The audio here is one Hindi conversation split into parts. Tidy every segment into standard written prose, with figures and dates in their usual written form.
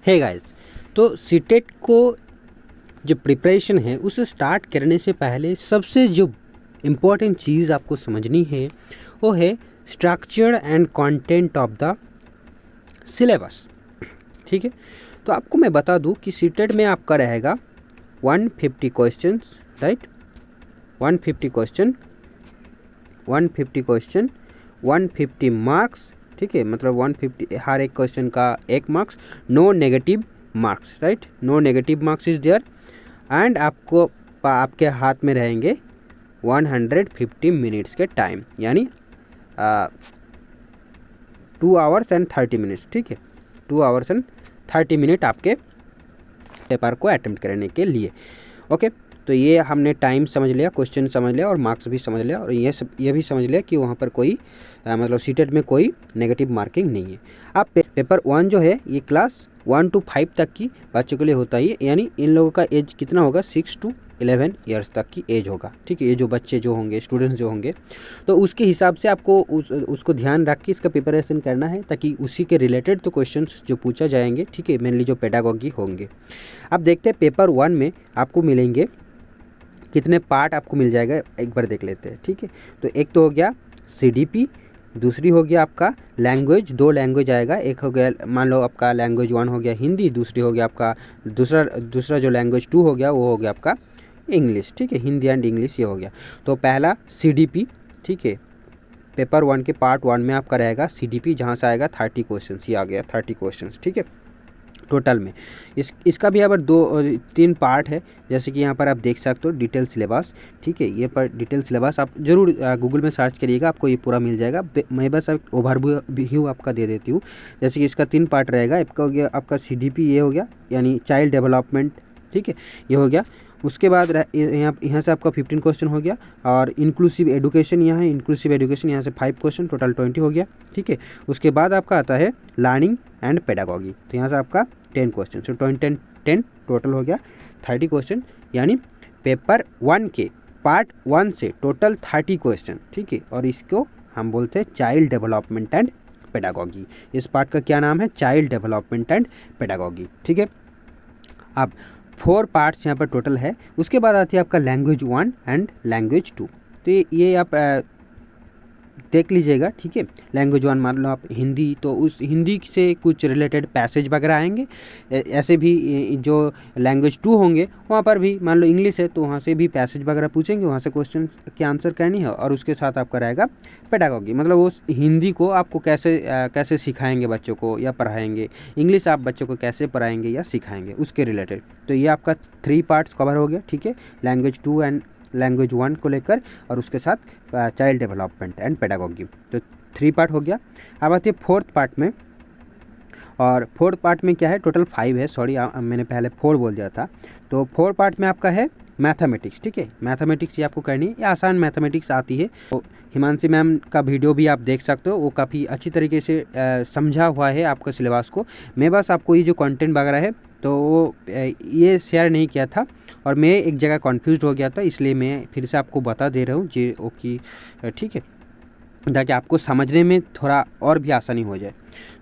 है गाइस, तो सीटेट को जो प्रिपरेशन है उसे स्टार्ट करने से पहले सबसे जो इम्पोर्टेंट चीज़ आपको समझनी है वो है structure and content of the syllabus. ठीक है, तो आपको मैं बता दूं कि सीटेट में आपका रहेगा 150 क्वेश्चंस, राइट, 150 क्वेश्चन, 150 मार्क्स। ठीक है, मतलब 150 हर एक क्वेश्चन का 1 marks, no negative marks, right, no negative marks is there. And आपको आपके हाथ में रहेंगे 150 मिनट्स के टाइम, यानी 2 आवर्स एंड 30 मिनट्स। ठीक है, 2 आवर्स एंड 30 मिनट आपके पेपर को अटेम्प्ट करने के लिए। ओके, तो ये हमने टाइम समझ लिया, क्वेश्चन समझ लिया और मार्क्स भी समझ लिया, और ये भी समझ लिया कि वहाँ पर कोई मतलब सीटेट में कोई नेगेटिव मार्किंग नहीं है। अब पेपर 1 जो है ये क्लास 1 to 5 तक की बच्चों के लिए होता है, यानी इन लोगों का एज कितना होगा, 6 to 11 ईयर्स तक की एज होगा। ठीक है, ये जो बच्चे जो होंगे, स्टूडेंट्स जो होंगे, तो उसके हिसाब से आपको उसको ध्यान रख के इसका प्रिपरेशन करना है, ताकि उसी के रिलेटेड तो क्वेश्चंस जो पूछा जाएंगे। ठीक है, मेनली जो पेडागॉगी होंगे। अब देखते हैं पेपर 1 में आपको मिलेंगे कितने पार्ट आपको मिल जाएगा, एक बार देख लेते हैं। ठीक है, तो एक तो हो गया CDP, दूसरी हो गया आपका लैंग्वेज, 2 लैंग्वेज आएगा, एक हो गया मान लो आपका लैंग्वेज 1 हो गया हिंदी, दूसरी हो गया आपका दूसरा जो लैंग्वेज 2 हो गया वो हो गया आपका इंग्लिश। ठीक है, हिंदी एंड इंग्लिश ये हो गया। तो पहला CDP, ठीक है, पेपर 1 के पार्ट 1 में आपका रहेगा CDP, जहाँ से आएगा 30 क्वेश्चन, ये आ गया 30 क्वेश्चन। ठीक है, टोटल में इसका भी यहाँ पर 3 पार्ट है, जैसे कि यहाँ पर आप देख सकते हो डिटेल सिलेबस। ठीक है, ये पर डिटेल सिलेबस आप जरूर गूगल में सर्च करिएगा, आपको ये पूरा मिल जाएगा। मैं बस ओवरव्यू आपका दे देती हूँ। जैसे कि इसका 3 पार्ट रहेगा, आपका हो गया आपका CDP, ये हो गया यानी चाइल्ड डेवलपमेंट। ठीक है, ये हो गया। उसके बाद यहाँ से आपका 15 क्वेश्चन हो गया, और इंक्लूसिव एजुकेशन, यहाँ है इंक्लूसिव एजुकेशन, यहाँ से 5 क्वेश्चन, टोटल 20 हो गया। ठीक है, उसके बाद आपका आता है लर्निंग एंड पेडागॉगी, तो यहाँ से आपका 10 क्वेश्चन, सो 10 टोटल हो गया 30 क्वेश्चन, यानी पेपर 1 के पार्ट 1 से टोटल 30 क्वेश्चन। ठीक है, और इसको हम बोलते हैं चाइल्ड डेवलपमेंट एंड पेडागॉगी। इस पार्ट का क्या नाम है, चाइल्ड डेवलपमेंट एंड पेडागॉगी। ठीक है, अब 4 पार्ट्स यहाँ पर टोटल है। उसके बाद आती है आपका लैंग्वेज 1 एंड लैंग्वेज 2, तो ये आप देख लीजिएगा। ठीक है, लैंग्वेज 1 मान लो आप हिंदी, तो उस हिंदी से कुछ रिलेटेड पैसेज वगैरह आएंगे। ऐसे भी जो लैंग्वेज 2 होंगे वहाँ पर भी मान लो इंग्लिश है, तो वहाँ से भी पैसेज वगैरह पूछेंगे, वहाँ से क्वेश्चन के आंसर करनी है। और उसके साथ आपका रहेगा पेडागॉगी, मतलब वो हिंदी को आपको कैसे सिखाएंगे बच्चों को या पढ़ाएंगे, इंग्लिश आप बच्चों को कैसे पढ़ाएंगे या सिखाएंगे, उसके रिलेटेड। तो ये आपका 3 पार्ट्स कवर हो गया। ठीक है, लैंग्वेज 2 एंड लैंग्वेज 1 को लेकर, और उसके साथ चाइल्ड डेवलपमेंट एंड पेडागॉगी, तो 3 पार्ट हो गया। अब आती है 4th पार्ट में, और 4th पार्ट में क्या है, टोटल 5 है, सॉरी मैंने पहले 4 बोल दिया था। तो 4 पार्ट में आपका है मैथमेटिक्स। ठीक है, मैथमेटिक्स ये आपको करनी है, ये आसान मैथमेटिक्स आती है। तो हिमांशी मैम का वीडियो भी आप देख सकते हो, वो काफ़ी अच्छी तरीके से समझा हुआ है आपका सिलेबस को। मैं बस आपको ये जो कंटेंट वगैरह है तो वो ये शेयर नहीं किया था, और मैं एक जगह कन्फ्यूज हो गया था, इसलिए मैं फिर से आपको बता दे रहा हूँ जी, ओके। ठीक है, ताकि आपको समझने में थोड़ा और भी आसानी हो जाए।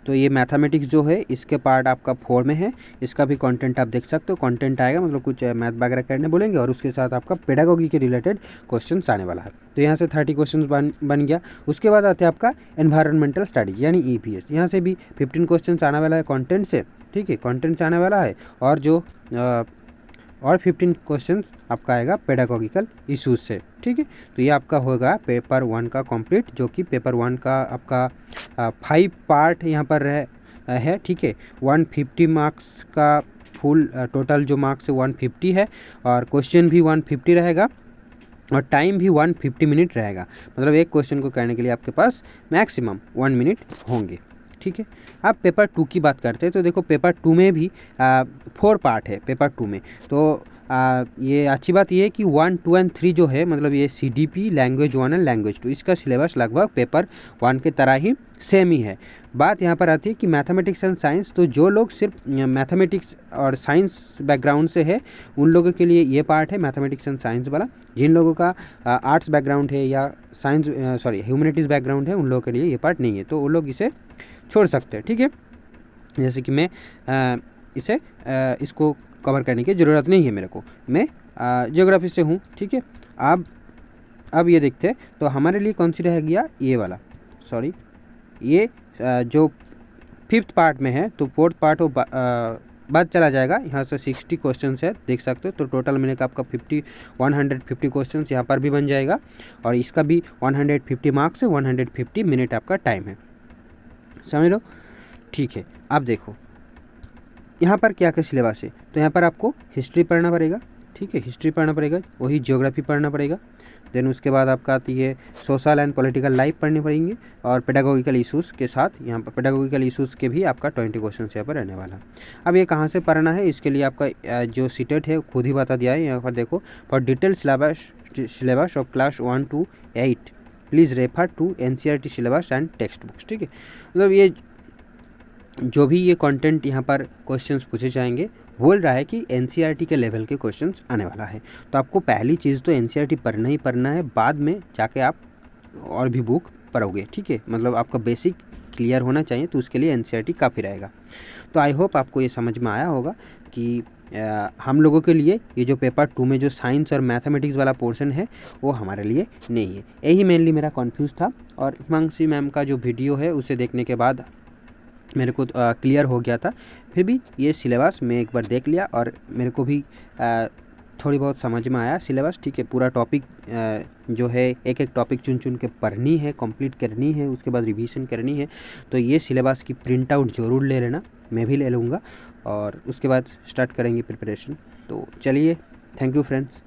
तो ये मैथमेटिक्स जो है इसके पार्ट आपका 4 में है, इसका भी कंटेंट आप देख सकते हो। कंटेंट आएगा मतलब कुछ मैथ वगैरह करने बोलेंगे, और उसके साथ आपका पेडागॉगी के रिलेटेड क्वेश्चंस आने वाला है। तो यहाँ से 30 क्वेश्चंस बन गया। उसके बाद आते हैं आपका एनवायरनमेंटल स्टडीज यानी EVS, यहाँ से भी 15 क्वेश्चंस आने वाला है कंटेंट से। ठीक है, कंटेंट से आने वाला है, और जो और 15 क्वेश्चंस आपका आएगा पेडागॉगिकल इश्यूज से। ठीक है, तो ये आपका होगा पेपर 1 का कंप्लीट, जो कि पेपर 1 का आपका 5 पार्ट यहाँ पर है। ठीक है, 150 मार्क्स का फुल टोटल जो मार्क्स है 150 है, और क्वेश्चन भी 150 रहेगा, और टाइम भी 150 मिनट रहेगा। मतलब एक क्वेश्चन को करने के लिए आपके पास मैक्सिमम 1 मिनट होंगे। ठीक है, अब पेपर 2 की बात करते हैं, तो देखो पेपर 2 में भी 4 पार्ट है पेपर 2 में। तो ये अच्छी बात ये है कि 1, 2 एंड 3 जो है, मतलब ये CDP, लैंग्वेज 1 एंड लैंग्वेज 2, इसका सिलेबस लगभग पेपर 1 के तरह ही सेम ही है। बात यहाँ पर आती है कि मैथमेटिक्स एंड साइंस, तो जो लोग सिर्फ मैथमेटिक्स और साइंस बैकग्राउंड से है उन लोगों के लिए ये पार्ट है मैथमेटिक्स एंड साइंस वाला। जिन लोगों का आर्ट्स बैकग्राउंड है या ह्यूमैनिटीज़ बैकग्राउंड है, उन लोगों के लिए ये पार्ट नहीं है, तो वो लोग इसे छोड़ सकते हैं। ठीक है, जैसे कि मैं इसे इसको कवर करने की ज़रूरत नहीं है मेरे को, मैं ज्योग्राफी से हूँ, ठीक है। अब ये देखते हैं, तो हमारे लिए कौन सी रह गया, ये वाला, सॉरी ये जो 5th पार्ट में है, तो 4th पार्ट वो बाद चला जाएगा। यहाँ से 60 क्वेश्चन है, देख सकते हो। तो टोटल मिले का आपका 150 क्वेश्चन यहाँ पर भी बन जाएगा, और इसका भी 150 मार्क्स है, 150 मिनट आपका टाइम है, समझ लो, ठीक है। अब देखो यहाँ पर क्या क्या सिलेबस है, तो यहाँ पर आपको हिस्ट्री पढ़ना पड़ेगा, ठीक है, हिस्ट्री पढ़ना पड़ेगा, वही ज्योग्राफी पढ़ना पड़ेगा। देन उसके बाद आपका आती है सोशल एंड पॉलिटिकल लाइफ पढ़ने पड़ेंगे, और पेडागोगिकल इशूज़ के साथ यहाँ पर पेडागोगिकल इशूज़ के भी आपका 20 क्वेश्चन यहाँ पर रहने वाला। अब ये कहाँ से पढ़ना है, इसके लिए आपका जो सीटेट है खुद ही बता दिया है। यहाँ पर देखो, for detail syllabus of class 1 to 8 please refer to NCERT syllabus and text books, ठीक है। मतलब ये जो भी ये कंटेंट यहाँ पर क्वेश्चंस पूछे जाएंगे, बोल रहा है कि NCERT के लेवल के क्वेश्चंस आने वाला है। तो आपको पहली चीज़ तो NCERT पढ़ना ही पढ़ना है, बाद में जाके आप और भी बुक पढ़ोगे, ठीक है। मतलब आपका बेसिक क्लियर होना चाहिए, तो उसके लिए NCERT काफ़ी रहेगा। तो आई होप आपको ये समझ में आया होगा कि हम लोगों के लिए ये जो पेपर 2 में जो साइंस और मैथमेटिक्स वाला पोर्शन है वो हमारे लिए नहीं है। यही मेनली मेरा कन्फ्यूज़ था, और हिमांशी मैम का जो वीडियो है उसे देखने के बाद मेरे को क्लियर हो गया था। फिर भी ये सिलेबस मैं एक बार देख लिया, और मेरे को भी थोड़ी बहुत समझ में आया सिलेबस, ठीक है। पूरा टॉपिक जो है एक एक टॉपिक चुन चुन के पढ़नी है, कंप्लीट करनी है, उसके बाद रिवीजन करनी है। तो ये सिलेबस की प्रिंट आउट ज़रूर ले लेना, मैं भी ले लूँगा, और उसके बाद स्टार्ट करेंगे प्रिपरेशन। तो चलिए, थैंक यू फ्रेंड्स।